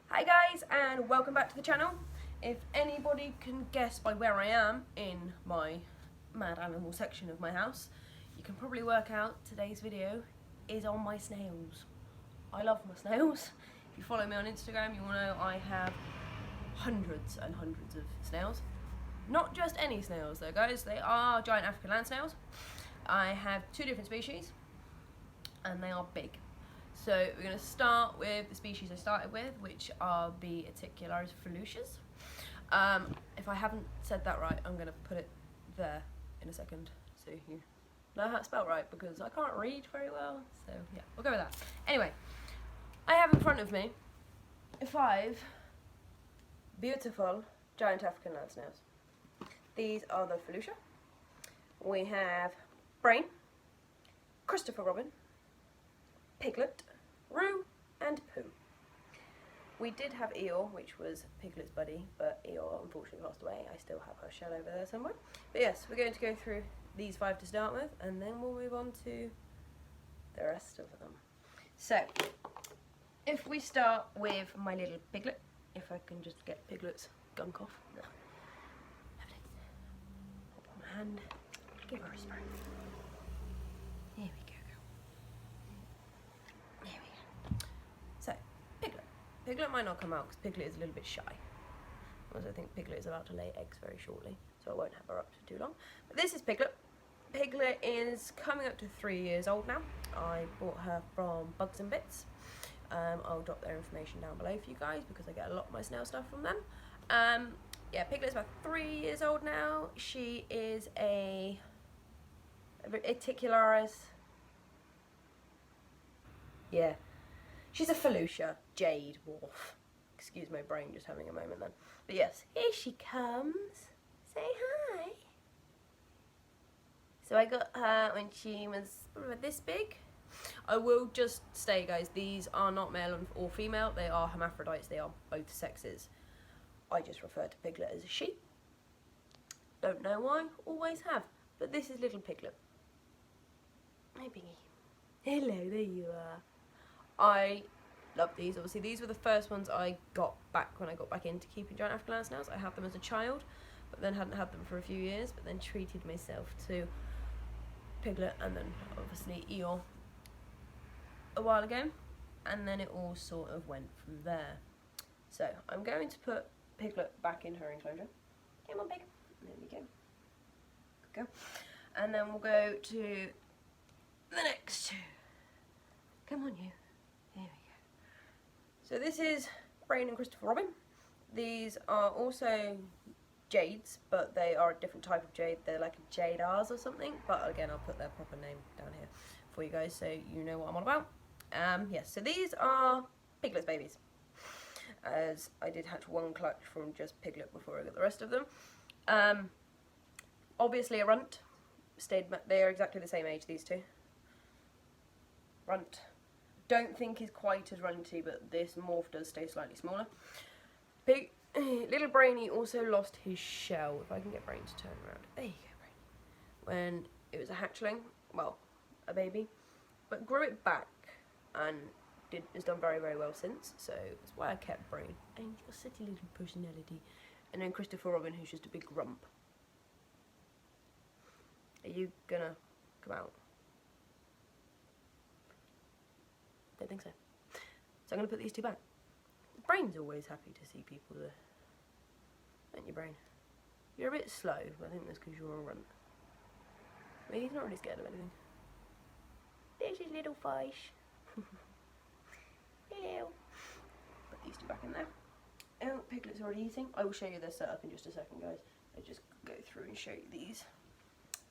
Hi guys, and welcome back to the channel. If anybody can guess by where I am in my mad animal section of my house, you can probably work out today's video is on my snails. I love my snails. If you follow me on Instagram, you will know I have hundreds and hundreds of snails. Not just any snails though, guys. They are giant African land snails. I have two different species and they are big. So we're going to start with the species I started with, which are the Aticularis felucius. If I haven't said that right, I'm going to put it there in a second so you know how to spell right, because I can't read very well. So yeah, we'll go with that. Anyway, I have in front of me 5 beautiful giant African land snails. These are the felucia. We have Brain, Christopher Robin, Piglet, Roo, and Pooh. We did have Eeyore, which was Piglet's buddy, but Eeyore unfortunately passed away. I still have her shell over there somewhere. But yes, we're going to go through these 5 to start with, and then we'll move on to the rest of them. So, if we start with my little Piglet, if I can just get Piglet's gunk off. No. Lovely. Hold on my hand. Give her a spray. There we go. So, Piglet. Piglet might not come out because Piglet is a little bit shy. Also, I think Piglet is about to lay eggs very shortly, so I won't have her up for too long. But this is Piglet. Piglet is coming up to 3 years old now. I bought her from Bugs and Bits. I'll drop their information down below for you guys because I get a lot of my snail stuff from them. Yeah, Piglet's about 3 years old now. She is a Aticularis. Yeah. She's a felucia, jade morph. Excuse my brain just having a moment then. But yes, here she comes. Say hi. So I got her when she was this big. I will just say, guys, these are not male or female. They are hermaphrodites. They are both sexes. I just refer to Piglet as a she. Don't know why. Always have. But this is little Piglet. Hi, Piggy. Hello, there you are. I love these. Obviously, these were the first ones I got back when I got back into keeping giant African land snails. I had them as a child, but then hadn't had them for a few years, but then treated myself to Piglet and then obviously Eeyore a while ago, and then it all sort of went from there. So I'm going to put Piglet back in her enclosure. Come on, Pig. There we go. Good go. And then we'll go to the next 2. Come on, you. There we go. So this is Brain and Christopher Robin. These are also jades, but they are a different type of jade. They're like a jade R's or something. But again, I'll put their proper name down here for you guys so you know what I'm on about. Yes, so these are Piglet's babies. As I did hatch one clutch from just Piglet before I got the rest of them. Obviously a runt. They are exactly the same age, these two. Runt. Don't think is quite as runty, but this morph does stay slightly smaller. Little Brainy also lost his shell. If I can get Brain to turn around. There you go, Brainy. When it was a hatchling, well, a baby, but grew it back and has done very, very well since. So that's why I kept Brain. And he's got such a little personality. And then Christopher Robin, who's just a big grump. Are you gonna come out? Don't think so. So I'm going to put these 2 back. Brain's always happy to see people there. Don't you, Brain? You're a bit slow, but I think that's because you're a runt. But he's not really scared of anything. There's his little fish. Hello. Put these 2 back in there. Oh, Piglet's already eating. I will show you their setup in just a second, guys. I'll just go through and show you these.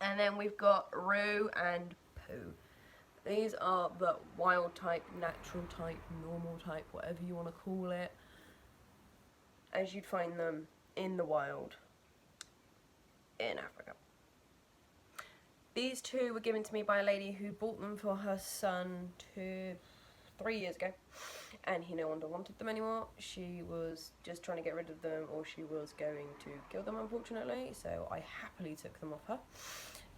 And then we've got Roo and Pooh. These are the wild type, natural type, normal type, whatever you want to call it, as you'd find them in the wild in Africa. These 2 were given to me by a lady who bought them for her son 3 years ago, and he no longer wanted them anymore. She was just trying to get rid of them, or she was going to kill them, unfortunately, so I happily took them off her.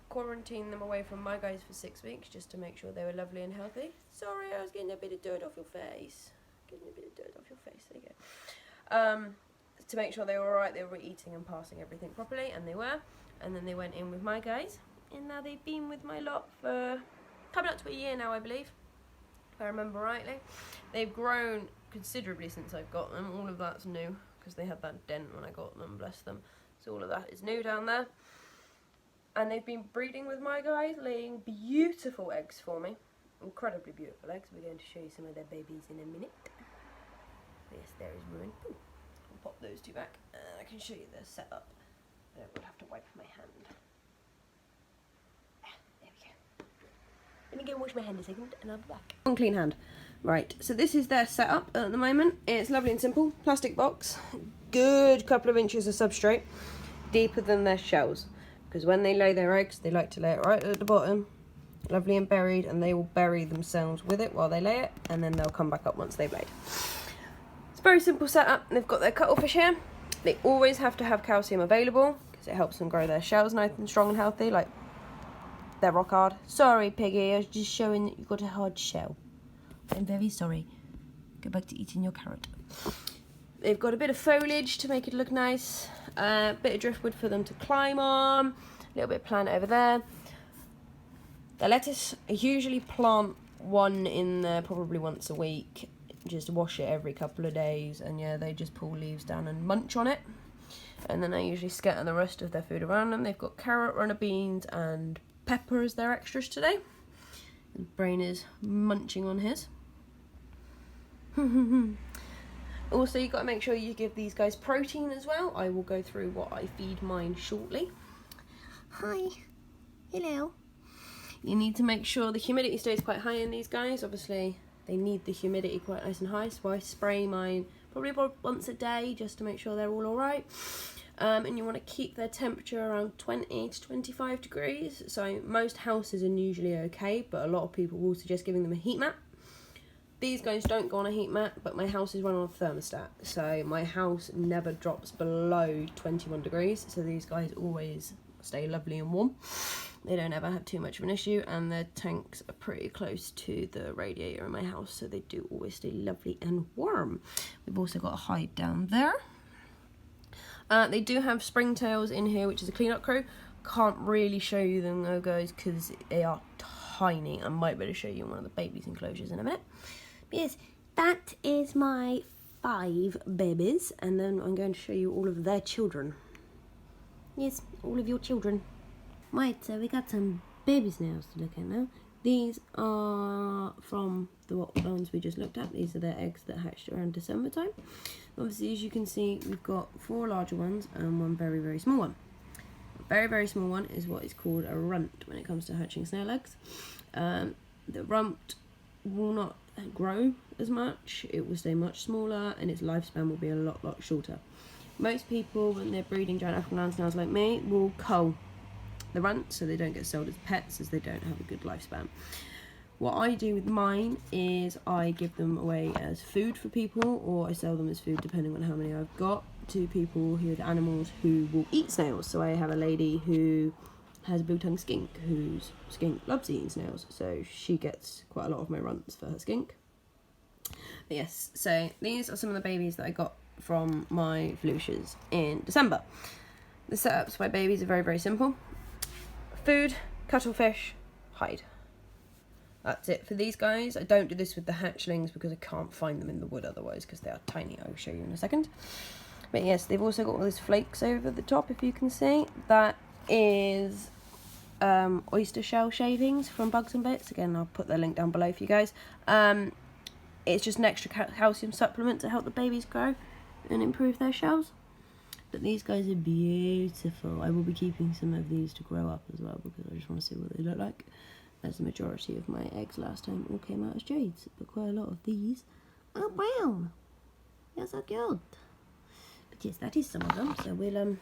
Quarantined them away from my guys for 6 weeks just to make sure they were lovely and healthy. Sorry, I was getting a bit of dirt off your face. getting a bit of dirt off your face. There you go. To make sure they were alright, they were eating and passing everything properly, and they were. And then they went in with my guys, and now they've been with my lot for coming up to a year now, I believe, if I remember rightly. They've grown considerably since I've got them. All of that's new, because they had that dent when I got them, bless them. So all of that is new down there. And they've been breeding with my guys, laying beautiful eggs for me. Incredibly beautiful eggs. We're going to show you some of their babies in a minute. Yes, there is Ruin. Ooh. I'll pop those two back, and I can show you their setup. I would have to wipe my hand. There we go. Let me go and wash my hand a second, and I'll be back. One clean hand. Right, so this is their setup at the moment. It's lovely and simple. Plastic box. Good couple of inches of substrate. Deeper than their shells. Because when they lay their eggs, they like to lay it right at the bottom. Lovely and buried, and they will bury themselves with it while they lay it, and then they'll come back up once they've laid. It's a very simple setup. They've got their cuttlefish here. They always have to have calcium available, because it helps them grow their shells nice and strong and healthy. Like, they're rock hard. Sorry, Piggy, I was just showing that you've got a hard shell. I'm very sorry. Go back to eating your carrot. They've got a bit of foliage to make it look nice. A bit of driftwood for them to climb on. A little bit of plant over there. The lettuce, I usually plant one in there probably once a week. Just wash it every couple of days. And yeah, they just pull leaves down and munch on it. And then I usually scatter the rest of their food around them. They've got carrot, runner beans and pepper as their extras today. And Brain is munching on his. Also, you've got to make sure you give these guys protein as well. I will go through what I feed mine shortly. Hi. Hello. You need to make sure the humidity stays quite high in these guys. Obviously, they need the humidity quite nice and high, so I spray mine probably about once a day just to make sure they're all alright. And you want to keep their temperature around 20 to 25 degrees. So most houses are usually okay, but a lot of people will suggest giving them a heat mat. These guys don't go on a heat mat, but my house is run on a thermostat. So my house never drops below 21 degrees. So these guys always stay lovely and warm. They don't ever have too much of an issue, and their tanks are pretty close to the radiator in my house, so they do always stay lovely and warm. We've also got a hide down there. They do have springtails in here, which is a cleanup crew. Can't really show you them though, guys, because they are tiny. I might be able to show you one of the babies' enclosures in a minute. But yes, that is my 5 babies, and then I'm going to show you all of their children. Yes, all of your children. Right, so we got some baby snails to look at now. These are from the ones we just looked at. These are their eggs that hatched around December time. Obviously, as you can see, we've got 4 larger ones and 1 very, very small one. A very, very small one is what is called a runt when it comes to hatching snail eggs. The runt will not grow as much. It will stay much smaller, and its lifespan will be a lot shorter. Most people, when they're breeding giant African land snails like me, will cull the runt so they don't get sold as pets, as they don't have a good lifespan. What I do with mine is I give them away as food for people, or I sell them as food depending on how many I've got, to people who have animals who will eat snails. So I have a lady who has a blue-tongued skink, whose skink loves eating snails, so she gets quite a lot of my runts for her skink. But yes, so these are some of the babies that I got from my Volusias in December. The setups for my babies are very, very simple. Food, cuttlefish, hide. That's it for these guys. I don't do this with the hatchlings because I can't find them in the wood otherwise, because they are tiny. I'll show you in a second. But yes, they've also got all these flakes over the top, if you can see. That is oyster shell shavings from Bugs and Bits. Again, I'll put their link down below for you guys. It's just an extra calcium supplement to help the babies grow and improve their shells. But these guys are beautiful. I will be keeping some of these to grow up as well, because I just want to see what they look like, as the majority of my eggs last time all came out as jades, but quite a lot of these are brown. They're so cute. But yes, that is some of them, so we'll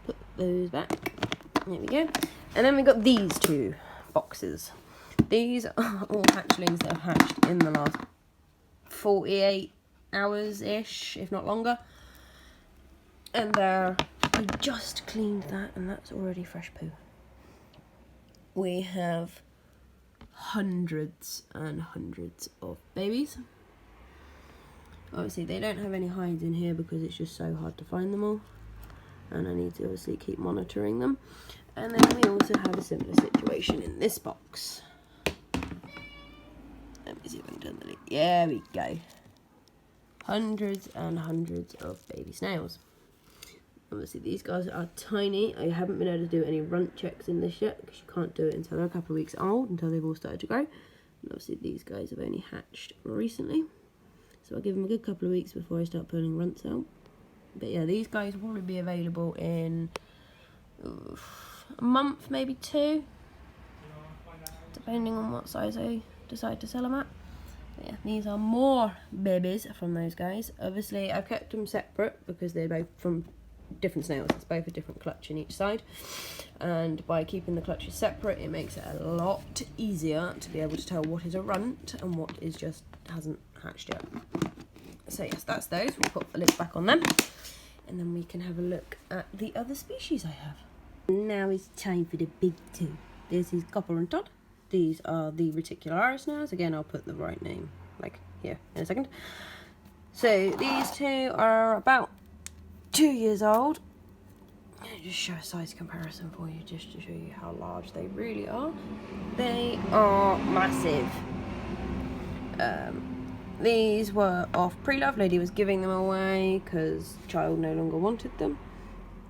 put those back. There we go. And then we got these 2 boxes. These are all hatchlings that have hatched in the last 48 hours-ish, if not longer. And I just cleaned that, and that's already fresh poo. We have hundreds and hundreds of babies. Obviously they don't have any hides in here because it's just so hard to find them all, and I need to obviously keep monitoring them. And then we also have a similar situation in this box. Let me see if I can turn the lid. There we go. Hundreds and hundreds of baby snails. Obviously these guys are tiny. I haven't been able to do any runt checks in this yet because you can't do it until they're a couple of weeks old, until they've all started to grow. And obviously these guys have only hatched recently, so I'll give them a good couple of weeks before I start pulling runts out. But yeah, these guys will probably be available in a month, maybe 2, depending on what size I decide to sell them at. But yeah, these are more babies from those guys. Obviously I've kept them separate because they're both from different snails. It's both a different clutch in each side, and by keeping the clutches separate it makes it a lot easier to be able to tell what is a runt and what is just hasn't hatched yet. So yes, that's those. We'll put the lid back on them, and then we can have a look at the other species I have. Now it's time for the big two. This is Copper and Todd. These are the reticularis snails. Again, I'll put the right name like here in a second. So these two are about 2 years old. I'll just show a size comparison for you, just to show you how large they really are. They are massive. These were off pre-love. Lady was giving them away because child no longer wanted them.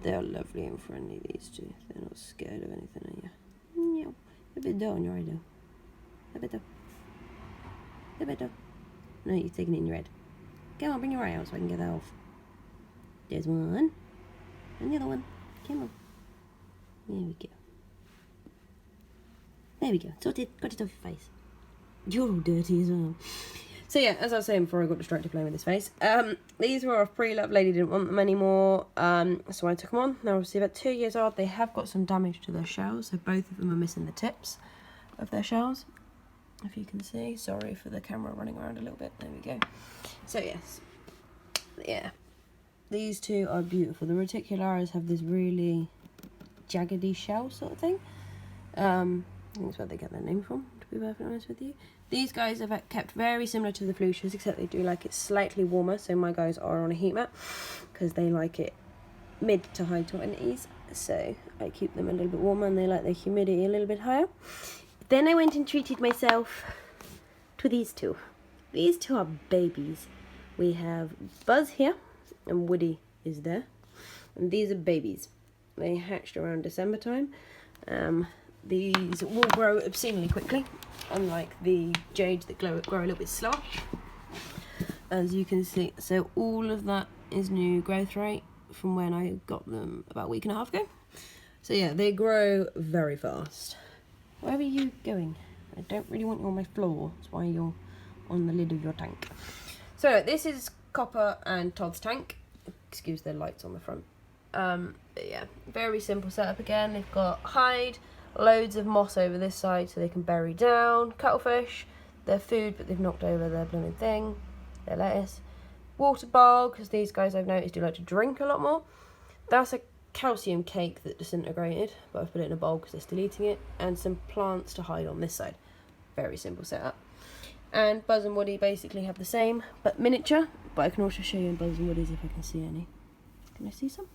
They are lovely and friendly, these two. They're not scared of anything, are you? No. A bit dough on your eye though. A bit dough. A bit dough. No, you're taking it in your head. Come on, bring your eye out so I can get that off. There's one. And the other one. Come on. There we go. There we go. Sorted. Got it off your face. You're all dirty as well. So yeah, as I was saying before I got distracted playing with this face, these were off pre-love. Lady didn't want them anymore, so I took them on. They're obviously about 2 years old. They have got some damage to their shells, so both of them are missing the tips of their shells, if you can see. Sorry for the camera running around a little bit. There we go. So yes, yeah, these two are beautiful. The reticularis have this really jaggedy shell sort of thing. I think that's where they get their name from, to be perfectly honest with you. These guys are kept very similar to the flucias, except they do like it slightly warmer. So my guys are on a heat mat because they like it mid to high 20s. So I keep them a little bit warmer, and they like their humidity a little bit higher. Then I went and treated myself to these two. These two are babies. We have Buzz here, and Woody is there. And these are babies. They hatched around December time. These will grow obscenely quickly, unlike the jades that grow a little bit slower, as you can see. So all of that is new growth rate from when I got them about a week and a half ago. So yeah, they grow very fast. Where are you going? I don't really want you on my floor. That's why you're on the lid of your tank. So this is Copper and Todd's tank. Excuse the lights on the front. But yeah, very simple setup again. They've got hide, loads of moss over this side so they can bury down, cuttlefish, their food, but they've knocked over their blooming thing, their lettuce, water bowl, because these guys I've noticed do like to drink a lot more. That's a calcium cake that disintegrated, but I've put it in a bowl because they're still eating it, and some plants to hide on this side. Very simple setup. And Buzz and Woody basically have the same, but miniature, but I can also show you in Buzz and Woody's if I can see any. Can I see some?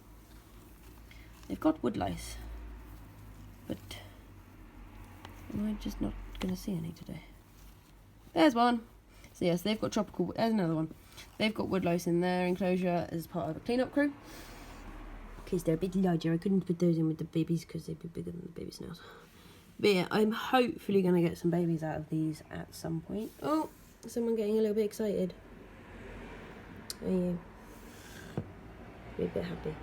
They've got woodlice, but I'm just not going to see any today. There's one. So yes, they've got tropical, there's another one. They've got woodlice in their enclosure as part of a cleanup crew. Because they're a bit larger, I couldn't put those in with the babies because they'd be bigger than the baby snails. But yeah, I'm hopefully going to get some babies out of these at some point. Oh, someone getting a little bit excited. Are you? Be a bit happy.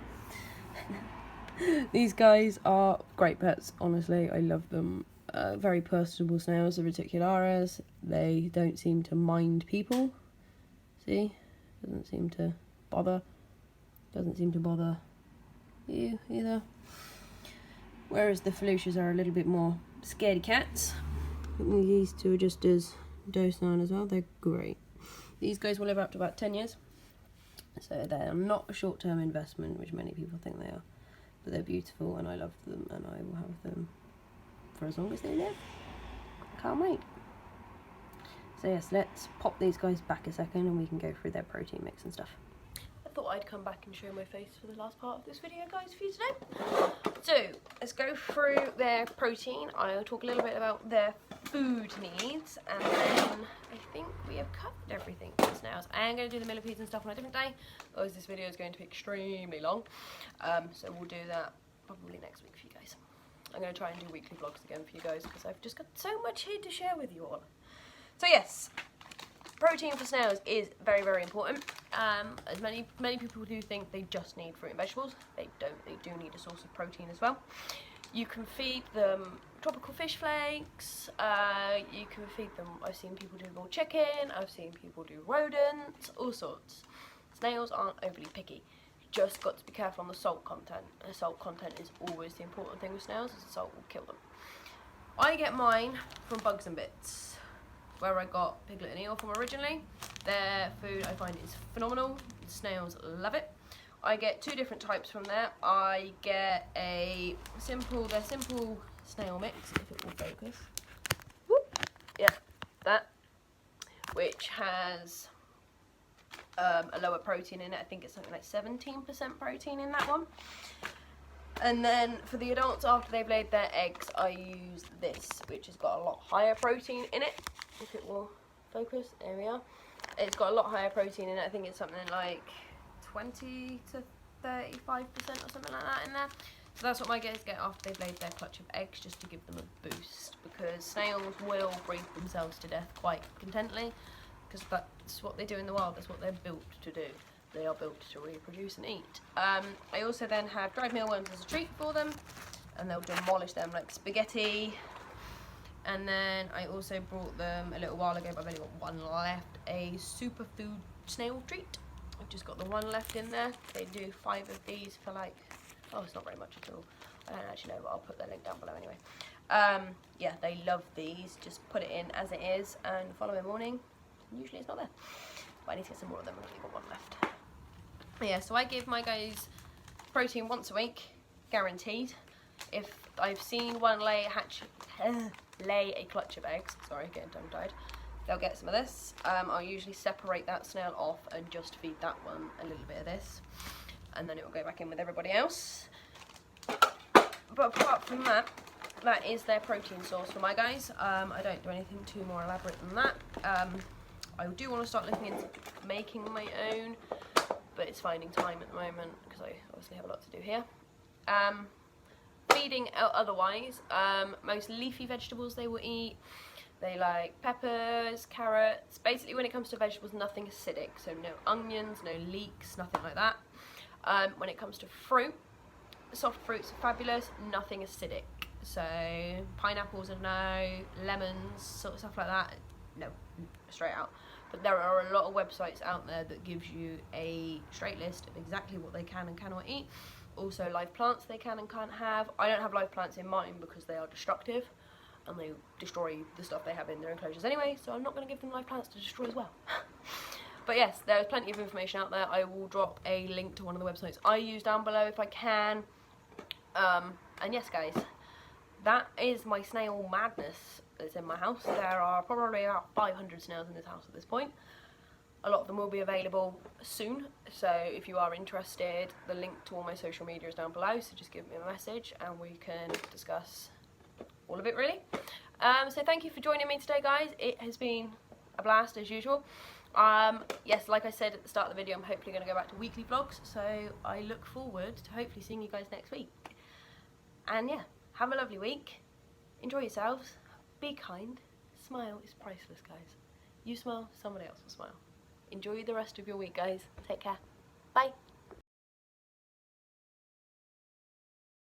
These guys are great pets, honestly. I love them. Very personable snails, the reticularis. They don't seem to mind people. See? Doesn't seem to bother. Doesn't seem to bother you either. Whereas the flucias are a little bit more scaredy cats. These two are just as docile as well. They're great. These guys will live up to about 10 years. So they're not a short-term investment, which many people think they are. But they're beautiful and I love them, and I will have them for as long as they live. Can't wait. So yes, let's pop these guys back a second and we can go through their protein mix and stuff. I thought I'd come back and show my face for the last part of this video, guys, for you today. So let's go through their protein. I'll talk a little bit about their food needs, and then I think we have covered everything for snails. I am going to do the millipedes and stuff on a different day, otherwise this video is going to be extremely long. So we'll do that probably next week for you guys. I'm going to try and do weekly vlogs again for you guys because I've just got so much here to share with you all. So yes, protein for snails is very, very important. As many people do think they just need fruit and vegetables. They don't. They do need a source of protein as well. You can feed them tropical fish flakes. You can feed them, I've seen people do raw chicken. I've seen people do rodents, all sorts. Snails aren't overly picky. Just got to be careful on the salt content. The salt content is always the important thing with snails, as the salt will kill them. I get mine from Bugs and Bits, where I got Piglet and Eel from originally. Their food I find is phenomenal. The snails love it. I get two different types from there. I get their simple snail mix, if it will focus. Whoop. Yeah, that, which has a lower protein in it. I think it's something like 17% protein in that one. And then for the adults, after they've laid their eggs, I use this, which has got a lot higher protein in it. If it will focus, there we are. It's got a lot higher protein in it. I think it's something like 20 to 35% or something like that in there. So that's what my guys get after they've laid their clutch of eggs, just to give them a boost, because snails will breathe themselves to death quite contently, because that's what they do in the wild. That's what they're built to do. They are built to reproduce and eat. I also then have dried mealworms as a treat for them, and they'll demolish them like spaghetti. And then I also brought them a little while ago, but I've only got one left, a superfood snail treat. I've just got the one left in there. They do 5 of these for like, oh, it's not very much at all. I don't actually know, but I'll put the link down below anyway. Yeah, they love these. Just put it in as it is, and the following morning, usually it's not there. But I need to get some more of them. I've only got one left. But yeah, so I give my guys protein once a week, guaranteed. If I've seen one lay a clutch of eggs, sorry, getting tongue-tied, they'll get some of this. I'll usually separate that snail off and just feed that one a little bit of this, and then it will go back in with everybody else. But apart from that, that is their protein source for my guys. I don't do anything too more elaborate than that. I do want to start looking into making my own, but it's finding time at the moment because I obviously have a lot to do here. Feeding otherwise, most leafy vegetables they will eat. They like peppers, carrots. Basically, when it comes to vegetables, nothing acidic. So no onions, no leeks, nothing like that. When it comes to fruit, soft fruits are fabulous, nothing acidic. So pineapples are no, lemons, sort of stuff like that, no, straight out. But there are a lot of websites out there that gives you a straight list of exactly what they can and cannot eat. Also live plants they can and can't have. I don't have live plants in mine because they are destructive and they destroy the stuff they have in their enclosures anyway, so I'm not going to give them live plants to destroy as well. But yes, there's plenty of information out there. I will drop a link to one of the websites I use down below if I can. And yes guys, that is my snail madness that's in my house. There are probably about 500 snails in this house at this point. A lot of them will be available soon, so if you are interested, the link to all my social media is down below, so just give me a message and we can discuss all of it really. So thank you for joining me today guys. It has been a blast as usual. Yes, like I said at the start of the video, I'm hopefully going to go back to weekly vlogs, so I look forward to hopefully seeing you guys next week. And yeah, have a lovely week, enjoy yourselves, be kind, smile is priceless guys. You smile, somebody else will smile. Enjoy the rest of your week guys, take care, bye.